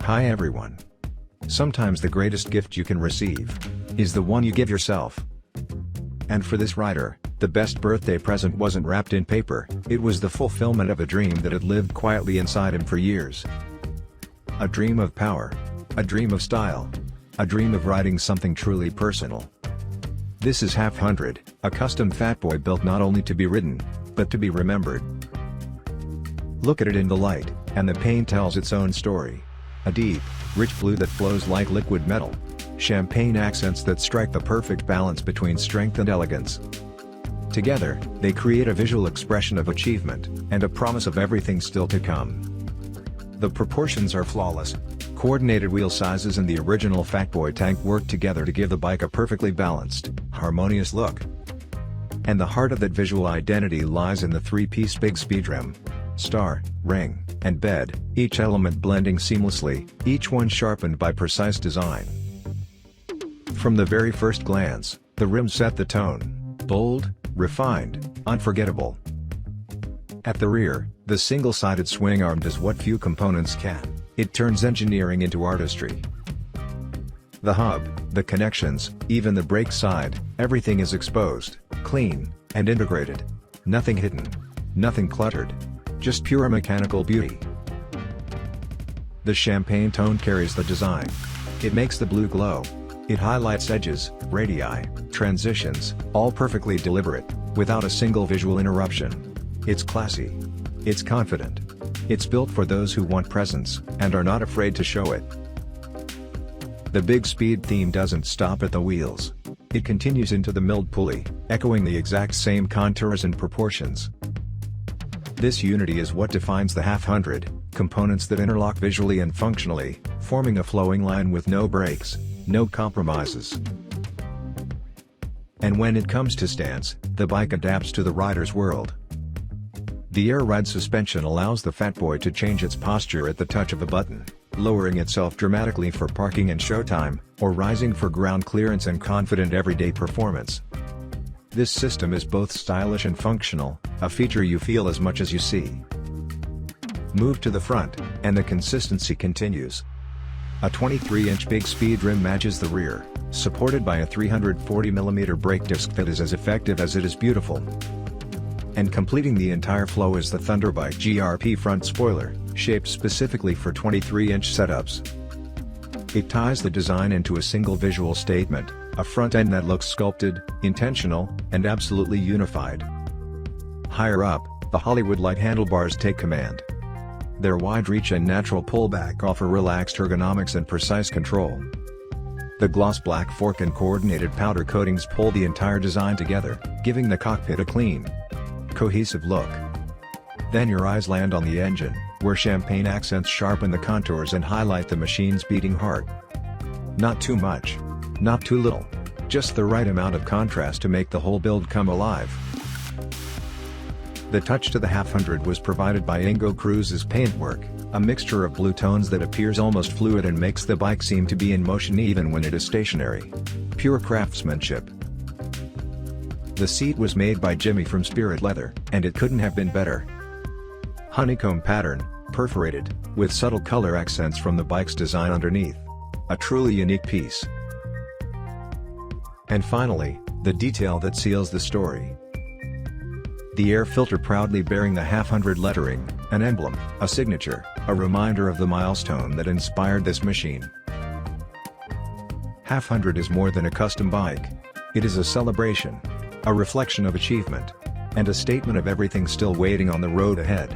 Hi everyone. Sometimes the greatest gift you can receive is the one you give yourself. And for this rider, the best birthday present wasn't wrapped in paper, it was the fulfillment of a dream that had lived quietly inside him for years. A dream of power. A dream of style. A dream of riding something truly personal. This is Half 100, a custom Fatboy built not only to be ridden, but to be remembered. Look at it in the light, and the paint tells its own story. A deep, rich blue that flows like liquid metal. Champagne accents that strike the perfect balance between strength and elegance. Together, they create a visual expression of achievement, and a promise of everything still to come. The proportions are flawless. Coordinated wheel sizes and the original Fatboy tank work together to give the bike a perfectly balanced, harmonious look. And the heart of that visual identity lies in the three-piece Big Speed rim. Star, ring, and bed, each element blending seamlessly, each one sharpened by precise design. From the very first glance, the rim set the tone. Bold, refined, unforgettable. At the rear, the single-sided swing arm does what few components can. It turns engineering into artistry. The hub, the connections, even the brake side, everything is exposed, clean, and integrated. Nothing hidden. Nothing cluttered. Just pure mechanical beauty. The champagne tone carries the design. It makes the blue glow. It highlights edges, radii, transitions, all perfectly deliberate, without a single visual interruption. It's classy. It's confident. It's built for those who want presence, and are not afraid to show it. The Big Speed theme doesn't stop at the wheels. It continues into the milled pulley, echoing the exact same contours and proportions. This unity is what defines the Half 100, components that interlock visually and functionally, forming a flowing line with no breaks, no compromises. And when it comes to stance, the bike adapts to the rider's world. The air ride suspension allows the Fatboy to change its posture at the touch of a button, lowering itself dramatically for parking and showtime, or rising for ground clearance and confident everyday performance. This system is both stylish and functional, a feature you feel as much as you see. Move to the front, and the consistency continues. A 23-inch Big Speed rim matches the rear, supported by a 340mm brake disc that is as effective as it is beautiful. And completing the entire flow is the Thunderbike GRP front spoiler, shaped specifically for 23-inch setups. It ties the design into a single visual statement, a front end that looks sculpted, intentional, and absolutely unified. Higher up, the Hollywood-like handlebars take command. Their wide reach and natural pullback offer relaxed ergonomics and precise control. The gloss black fork and coordinated powder coatings pull the entire design together, giving the cockpit a clean, cohesive look. Then your eyes land on the engine, where champagne accents sharpen the contours and highlight the machine's beating heart. Not too much. Not too little. Just the right amount of contrast to make the whole build come alive. The touch to the Half 100 was provided by Ingo Cruz's paintwork, a mixture of blue tones that appears almost fluid and makes the bike seem to be in motion even when it is stationary. Pure craftsmanship. The seat was made by Jimmy from Spirit Leather, and it couldn't have been better. Honeycomb pattern, perforated, with subtle color accents from the bike's design underneath. A truly unique piece. And finally, the detail that seals the story. The air filter proudly bearing the Half 100 lettering, an emblem, a signature, a reminder of the milestone that inspired this machine. Half 100 is more than a custom bike. It is a celebration, a reflection of achievement, and a statement of everything still waiting on the road ahead.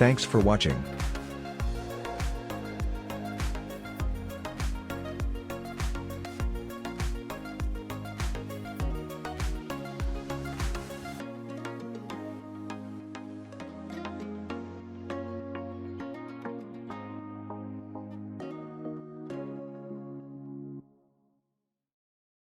Thanks for watching.